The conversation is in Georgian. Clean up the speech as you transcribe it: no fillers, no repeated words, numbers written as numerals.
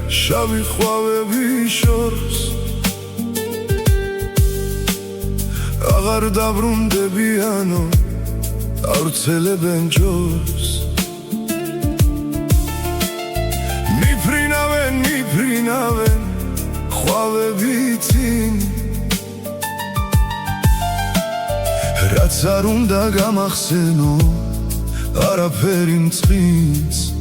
შავი ხვავების შორს აღარ დაბრუნდებიანო ავრცელებენ ჯორს მიფრინავენ ხვავები წინ რაც არ უნდა გამახსენო არაფერი მწყინს